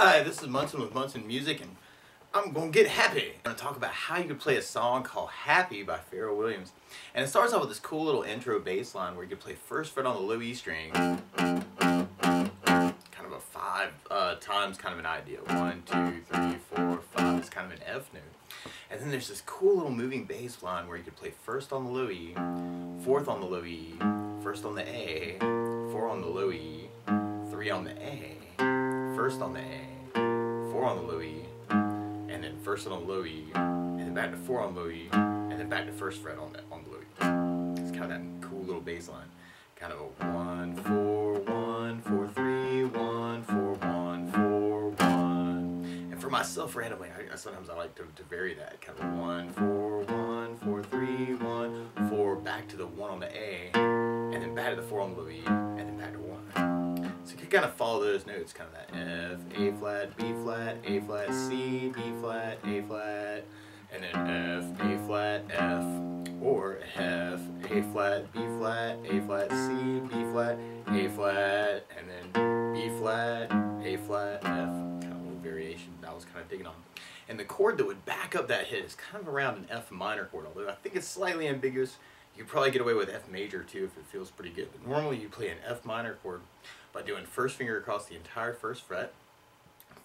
Hi, this is Munson with Munson Music, and I'm going to get happy. I'm going to talk about how you can play a song called Happy by Pharrell Williams. And it starts off with this cool little intro bass line where you can play first fret on the low E string, kind of a 5 times kind of an idea. 1, 2, 3, 4, 5. It's kind of an F note. And then there's this cool little moving bass line where you can play first on the low E, fourth on the low E, first on the A, 4 on the low E, 3 on the A, first on the A, 4 on the low E, and then first on the low E, and then back to 4 on the low E, and then back to first fret on the low E. It's kind of that cool little bass line. Kind of a 1, 4, 1, 4, 3, 1, 4, 1, 4, 1. And for myself randomly, sometimes I like to vary that. Kind of a 1, 4, 1, 4, 3, 1, 4, back to the 1 on the A, and then back to the 4 on the low E, and then back to 1. So you can kind of follow those notes, kind of that F, A flat, B flat, A flat, C, B flat, A flat, and then F, A flat, F, or F, A flat, B flat, A flat, C, B flat, A flat, and then B flat, A flat, F. Kind of a little variation that I was kind of digging on. And the chord that would back up that hit is kind of around an F minor chord, although I think it's slightly ambiguous. You could probably get away with F major too if it feels pretty good. But normally you play an F minor chord by doing first finger across the entire first fret,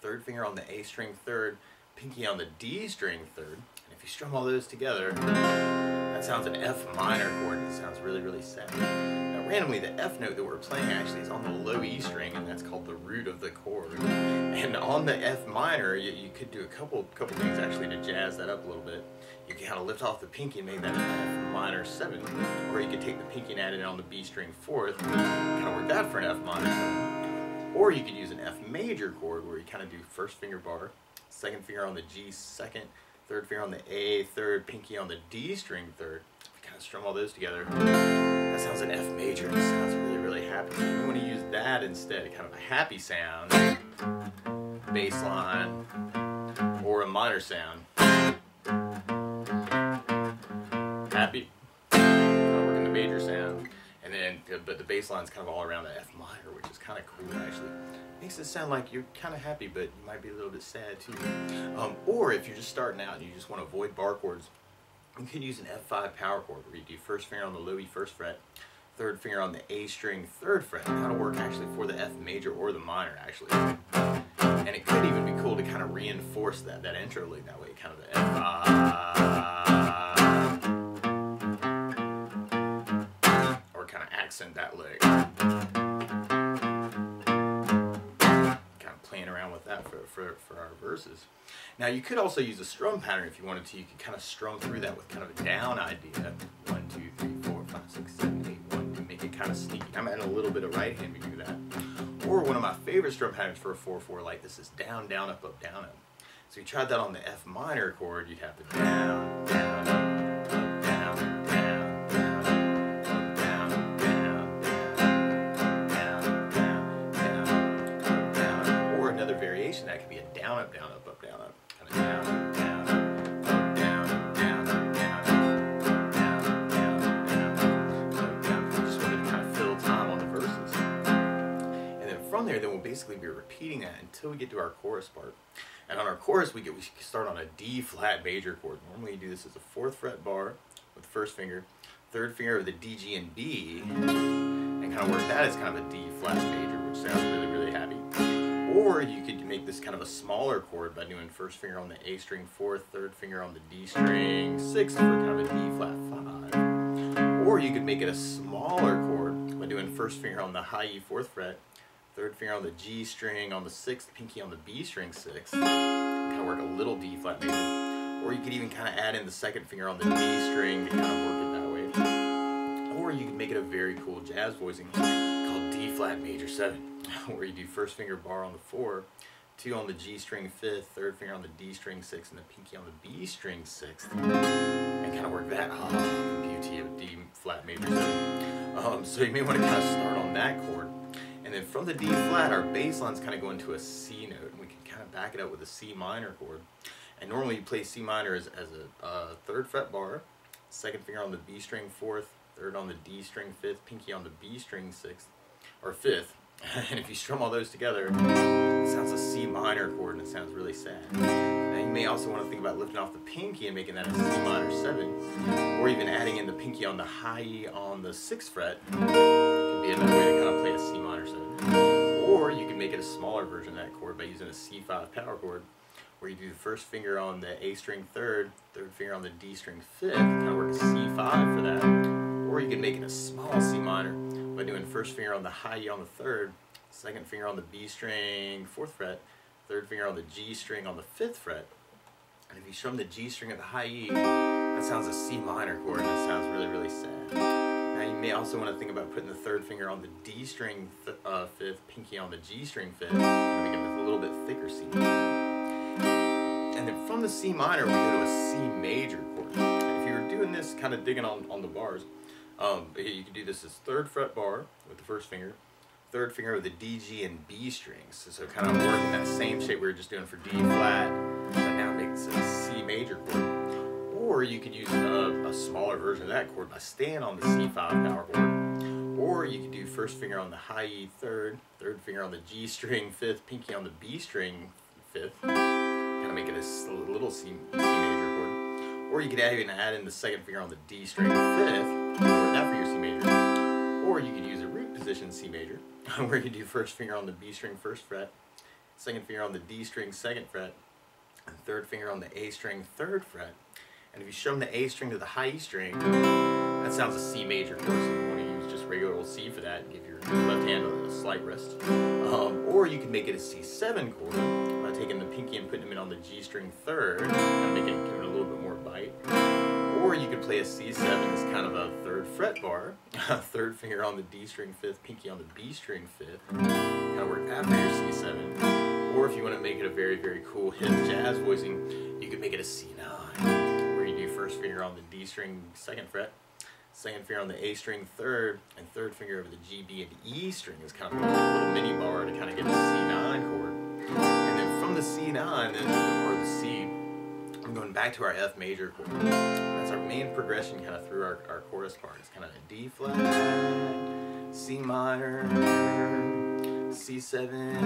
third finger on the A string third, pinky on the D string third. And if you strum all those together, that sounds an F minor chord. It sounds really, really sad. Now randomly, the F note that we're playing actually is on the low E string, and that's called the root of the chord. And on the F minor, you could do a couple things actually to jazz that up a little bit. You can kind of lift off the pinky and make that an F minor 7, or you could take the pinky and add it on the B string fourth, kind of work that for an F minor 7. Or you could use an F major chord where you kind of do first finger bar, second finger on the G second, third finger on the A third, pinky on the D string third. If you kind of strum all those together, that sounds an F major. It sounds really, really happy. So you want to use that instead, kind of a happy sound, bass line, or a minor sound. Happy, kind of working the major sound, and then but the bass line's kind of all around the F minor, which is kind of cool actually. Makes it sound like you're kind of happy, but you might be a little bit sad too. Or if you're just starting out and you just want to avoid bar chords, you can use an F5 power chord where you do first finger on the low E first fret, third finger on the A string third fret. And that'll work actually for the F major or the minor actually. And it could even be cool to kind of reinforce that intro lick that way, kind of the F5. Accent that lick. Kind of playing around with that for our verses. Now you could also use a strum pattern if you wanted to. You could kind of strum through that with kind of a down idea. 1, 2, 3, 4, 5, 6, 7, 8, 1, 2. Make it kind of sneaky. I'm adding a little bit of right hand to do that. Or one of my favorite strum patterns for a 4/4 like this is down, down, up, up, down, up. So you tried that on the F minor chord, you'd have to down, down, up, up, down, down. That could be a down, up, down, up, up, down, up. Kind of down, down, up, down, down, down, down, down, down, down. Just wanted to kind of fill time on the verses. And then from there, we'll basically be repeating that until we get to our chorus part. And on our chorus, we start on a D flat major chord. Normally you do this as a 4th fret bar with the first finger, third finger of the D, G, and B, and kind of work that as kind of a D flat major, which sounds really, really happy. Or you could make this kind of a smaller chord by doing first finger on the A string 4th, third finger on the D string 6th for kind of a D flat 5. Or you could make it a smaller chord by doing first finger on the high E 4th fret, third finger on the G string on the 6th, pinky on the B string 6th, kind of work a little D flat major. Or you could even kind of add in the second finger on the D string to kind of work it that way. Or you could make it a very cool jazz voicing called D flat major 7. Where you do first finger bar on the 4, 2 on the G string 5th, third finger on the D string 6th, and the pinky on the B string 6th, and kind of work that. Oh, the beauty of D flat major 7. So you may want to kind of start on that chord, and then from the D flat, our bass line's kind of going to a C note, and we can kind of back it up with a C minor chord. And normally you play C minor as a 3rd fret bar, second finger on the B string 4th, third on the D string 5th, pinky on the B string 6th, or 5th. And if you strum all those together, it sounds a C minor chord, and it sounds really sad. Now you may also want to think about lifting off the pinky and making that a C minor 7, or even adding in the pinky on the high E on the 6th fret. Could be another way to kind of play a C minor 7. Or you can make it a smaller version of that chord by using a C5 power chord, where you do the first finger on the A string 3rd, third finger on the D string 5th, kind of work a C5 for that. Or you can make it a small C minor by doing first finger on the high E on the 3rd, second finger on the B string 4th fret, third finger on the G string on the 5th fret. And if you strum the G string of the high E, that sounds a C minor chord, and it sounds really, really sad. Now you may also want to think about putting the third finger on the D string 5th, pinky on the G string 5th, and make it a little bit thicker C minor. And then from the C minor, we go to a C major chord. And if you were doing this, kind of digging on the bars, you could do this as 3rd fret bar with the first finger, 3rd finger with the D, G, and B strings. So kind of working that same shape we were just doing for D flat, but now makes it a C major chord. Or you could use a smaller version of that chord by staying on the C5 power chord. Or you could do first finger on the high E 3rd, third finger on the G string 5th, pinky on the B string 5th, kind of make it a little C major chord. Or you could even add in the second finger on the D string 5th, that for your C major. Or you could use a root position C major, where you do first finger on the B string 1st fret, second finger on the D string 2nd fret, and third finger on the A string 3rd fret. And if you strum the A string to the high E string, that sounds a C major chord. So you want to use just regular old C for that and give your left hand a slight rest. Or you can make it a C7 chord by taking the pinky and putting them in on the G string 3rd, kind of give it a little bit more bite. Or you could play a C7 as kind of a 3rd fret bar, third finger on the D string 5th, pinky on the B string 5th, kind of work after your C7. Or if you want to make it a very, very cool hip jazz voicing, you could make it a C9, where you do first finger on the D string 2nd fret, second finger on the A string 3rd, and third finger over the G, B, and E string is kind of a little mini bar to kind of get a C9 chord. And then from the C9, or the C, I'm going back to our F major chord. That's our main progression kind of through our chorus part. It's kind of a D flat, C minor, C7,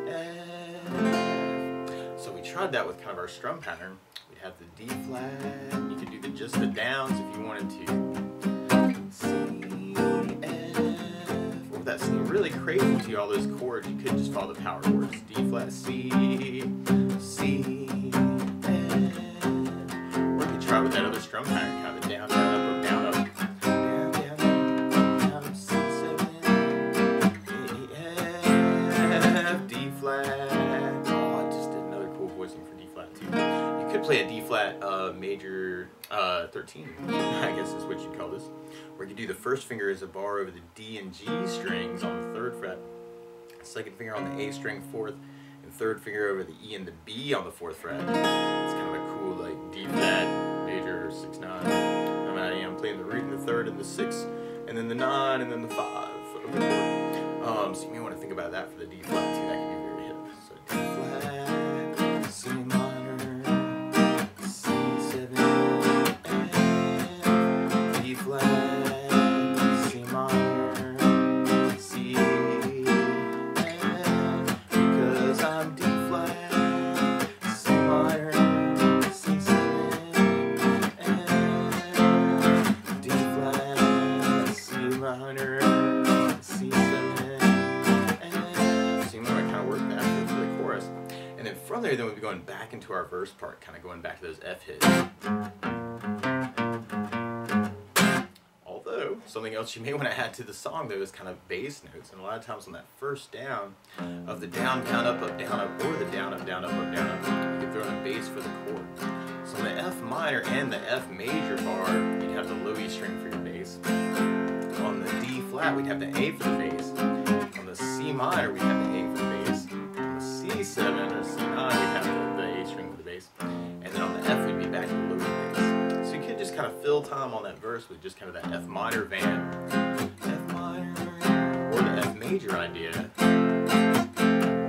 F. So we tried that with kind of our strum pattern. We'd have the D flat, and you could do just the downs if you wanted to. C, F. Or if that seemed really crazy to you, all those chords, you could just follow the power chords. D flat, C, C, try with that other strum pattern, kind of down, down, up, down, up, down, down, down, up, C7, E, F, D flat. Oh, I just did another cool voicing for D flat too. You could play a D flat major 13, I guess is what you'd call this, where you could do the first finger as a bar over the D and G strings on the 3rd fret, second finger on the A string 4th, and third finger over the E and the B on the 4th fret. It's kind of a cool like D flat major 6/9. I'm playing the root and the 3rd and the 6th, and then the 9 and then the 5 of the chord. So you may want to think about that for the D flat too. That can be very hip. So D flat, C minor, C7, F, D flat, C minor, C, F, because I'm D flat, C minor, C7, D flat, C minor, C7, so you want to kind of work that into the chorus. And then from there, then we'll be going back into our verse part, kind of going back to those F hits. Although, something else you may want to add to the song, though, is kind of bass notes. And a lot of times on that first down of the down, down, up, or the down, up, down, up, down, up, you can throw in a bass for the chord. So on the F minor and the F major bar, you'd have the low E string for your bass. On the D flat, we'd have the A for the bass. On the C minor, we'd have the A for the bass. On the C7 or C9, we'd have the A string for the bass. And then on the F, we'd be back to the low E bass. So you could just kind of fill time on that verse with just kind of that F minor van, F minor, or the F major idea.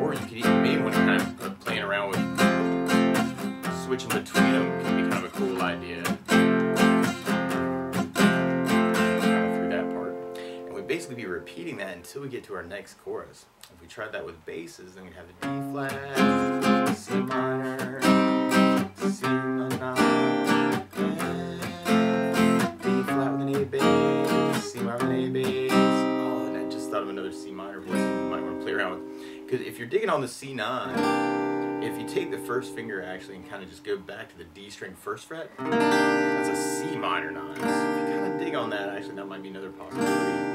Or you could even maybe want to kind of playing around with switching between them can be kind of a cool idea. Kind of through that part. And we'd basically be repeating repeating that until we get to our next chorus. If we tried that with basses, then we'd have the D flat, C minor, C minor, D flat with an A bass, C minor with an A bass. Oh, and I just thought of another C minor voice you might want to play around with. Because if you're digging on the C9, if you take the first finger actually and kind of just go back to the D string first fret, that's a C minor 9. So if you kind of dig on that, actually that might be another possibility.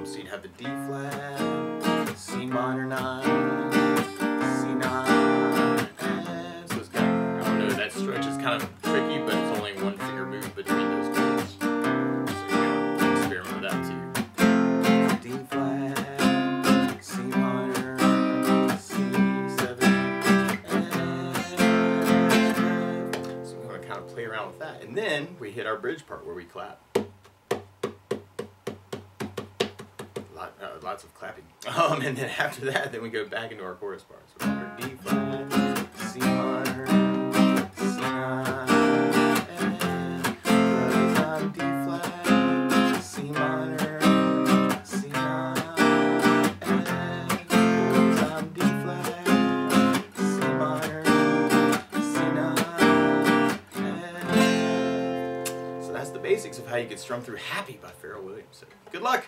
So you'd have the D flat, C minor 9, C9, and so it's kind of, I don't know, that stretch is kind of tricky, but it's only one finger move between those chords. So you can experiment with that too. D flat, C minor, C7, F. So we're going to kind of play around with that. And then we hit our bridge part where we clap. Lots of clapping. And then after that, then we go back into our chorus part. So we have D flat, C minor, C9, and I'm D flat, C minor, C9, and I'm D flat, C minor, C9, and so that's the basics of how you get strummed through Happy by Pharrell Williams. So good luck!